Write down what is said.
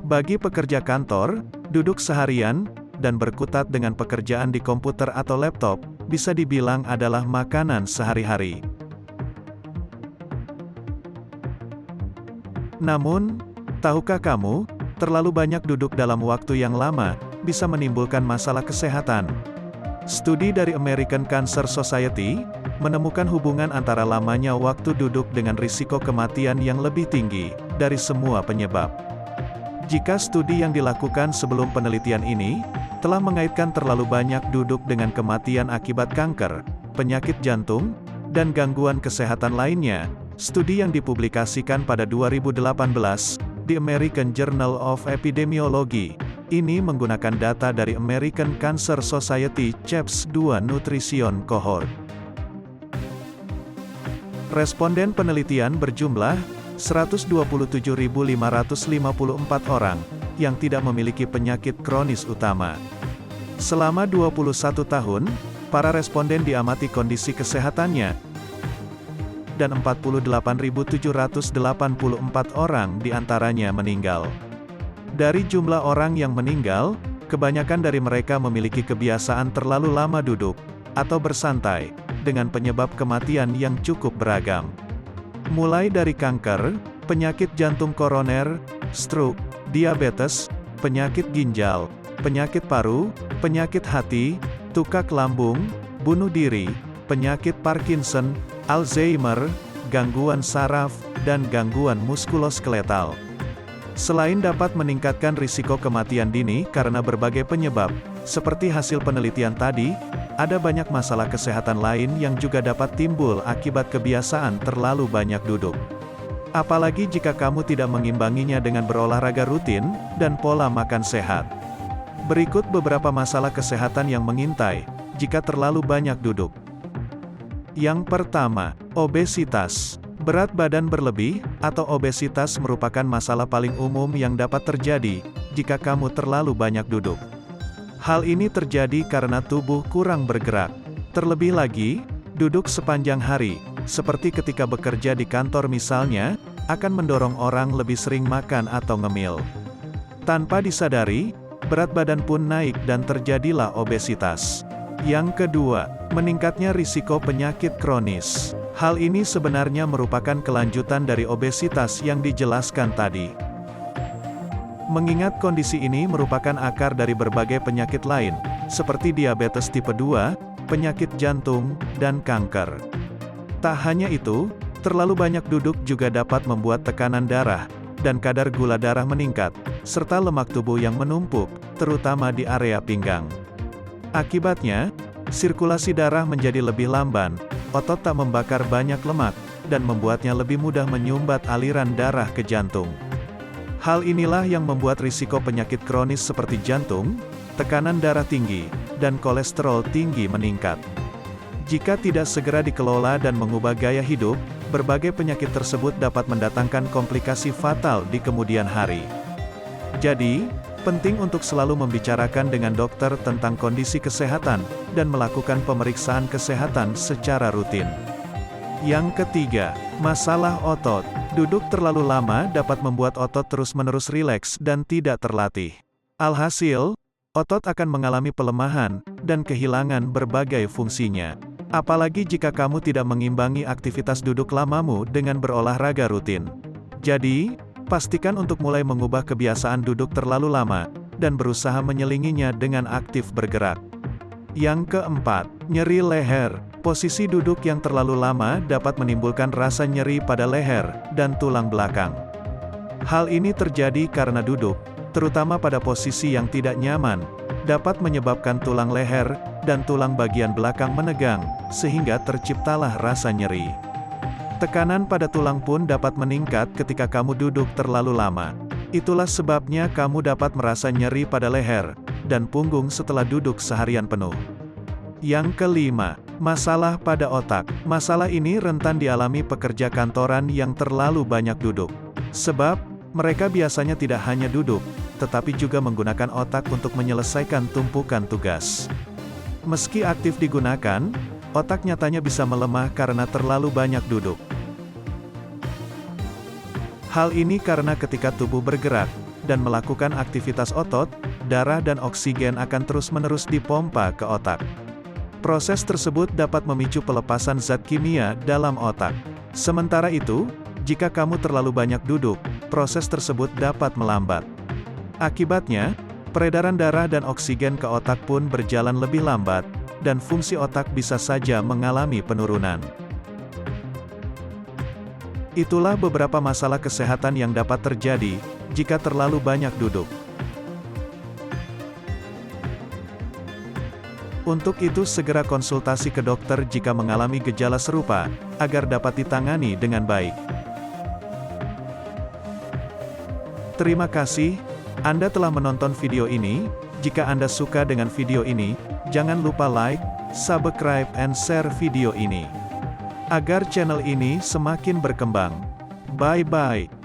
Bagi pekerja kantor, duduk seharian, dan berkutat dengan pekerjaan di komputer atau laptop, bisa dibilang adalah makanan sehari-hari. Namun, tahukah kamu, terlalu banyak duduk dalam waktu yang lama, bisa menimbulkan masalah kesehatan? Studi dari American Cancer Society, menemukan hubungan antara lamanya waktu duduk dengan risiko kematian yang lebih tinggi, dari semua penyebab. Jika studi yang dilakukan sebelum penelitian ini, telah mengaitkan terlalu banyak duduk dengan kematian akibat kanker, penyakit jantung, dan gangguan kesehatan lainnya, studi yang dipublikasikan pada 2018, di American Journal of Epidemiology, ini menggunakan data dari American Cancer Society CHEPS 2 Nutrition Cohort. Responden penelitian berjumlah 127.554 orang, yang tidak memiliki penyakit kronis utama. Selama 21 tahun, para responden diamati kondisi kesehatannya, dan 48.784 orang diantaranya meninggal. Dari jumlah orang yang meninggal, kebanyakan dari mereka memiliki kebiasaan terlalu lama duduk, atau bersantai, dengan penyebab kematian yang cukup beragam. Mulai dari kanker, penyakit jantung koroner, stroke, diabetes, penyakit ginjal, penyakit paru, penyakit hati, tukak lambung, bunuh diri, penyakit Parkinson, Alzheimer, gangguan saraf, dan gangguan muskuloskeletal. Selain dapat meningkatkan risiko kematian dini karena berbagai penyebab, seperti hasil penelitian tadi, ada banyak masalah kesehatan lain yang juga dapat timbul akibat kebiasaan terlalu banyak duduk. Apalagi jika kamu tidak mengimbanginya dengan berolahraga rutin, dan pola makan sehat. Berikut beberapa masalah kesehatan yang mengintai, jika terlalu banyak duduk. Yang pertama, obesitas. Berat badan berlebih, atau obesitas merupakan masalah paling umum yang dapat terjadi, jika kamu terlalu banyak duduk. Hal ini terjadi karena tubuh kurang bergerak. Terlebih lagi, duduk sepanjang hari, seperti ketika bekerja di kantor misalnya, akan mendorong orang lebih sering makan atau ngemil. Tanpa disadari, berat badan pun naik dan terjadilah obesitas. Yang kedua, meningkatnya risiko penyakit kronis. Hal ini sebenarnya merupakan kelanjutan dari obesitas yang dijelaskan tadi. Mengingat kondisi ini merupakan akar dari berbagai penyakit lain, seperti diabetes tipe 2, penyakit jantung, dan kanker. Tak hanya itu, terlalu banyak duduk juga dapat membuat tekanan darah, dan kadar gula darah meningkat, serta lemak tubuh yang menumpuk, terutama di area pinggang. Akibatnya, sirkulasi darah menjadi lebih lamban, otot tak membakar banyak lemak, dan membuatnya lebih mudah menyumbat aliran darah ke jantung. Hal inilah yang membuat risiko penyakit kronis seperti jantung, tekanan darah tinggi, dan kolesterol tinggi meningkat. Jika tidak segera dikelola dan mengubah gaya hidup, berbagai penyakit tersebut dapat mendatangkan komplikasi fatal di kemudian hari. Jadi, penting untuk selalu membicarakan dengan dokter tentang kondisi kesehatan, dan melakukan pemeriksaan kesehatan secara rutin. Yang ketiga, masalah otot. Duduk terlalu lama dapat membuat otot terus-menerus rileks dan tidak terlatih. Alhasil, otot akan mengalami pelemahan, dan kehilangan berbagai fungsinya. Apalagi jika kamu tidak mengimbangi aktivitas duduk lamamu dengan berolahraga rutin. Jadi, pastikan untuk mulai mengubah kebiasaan duduk terlalu lama, dan berusaha menyelinginya dengan aktif bergerak. Yang keempat, nyeri leher. Posisi duduk yang terlalu lama dapat menimbulkan rasa nyeri pada leher dan tulang belakang. Hal ini terjadi karena duduk, terutama pada posisi yang tidak nyaman, dapat menyebabkan tulang leher dan tulang bagian belakang menegang, sehingga terciptalah rasa nyeri. Tekanan pada tulang pun dapat meningkat ketika kamu duduk terlalu lama. Itulah sebabnya kamu dapat merasa nyeri pada leher dan punggung setelah duduk seharian penuh. Yang kelima, masalah pada otak. Masalah ini rentan dialami pekerja kantoran yang terlalu banyak duduk. Sebab, mereka biasanya tidak hanya duduk, tetapi juga menggunakan otak untuk menyelesaikan tumpukan tugas. Meski aktif digunakan, otak nyatanya bisa melemah karena terlalu banyak duduk. Hal ini karena ketika tubuh bergerak, dan melakukan aktivitas otot, darah dan oksigen akan terus-menerus dipompa ke otak. Proses tersebut dapat memicu pelepasan zat kimia dalam otak. Sementara itu, jika kamu terlalu banyak duduk, proses tersebut dapat melambat. Akibatnya, peredaran darah dan oksigen ke otak pun berjalan lebih lambat, dan fungsi otak bisa saja mengalami penurunan. Itulah beberapa masalah kesehatan yang dapat terjadi jika terlalu banyak duduk. Untuk itu segera konsultasi ke dokter jika mengalami gejala serupa, agar dapat ditangani dengan baik. Terima kasih, Anda telah menonton video ini. Jika Anda suka dengan video ini, jangan lupa like, subscribe, and share video ini. Agar channel ini semakin berkembang. Bye-bye.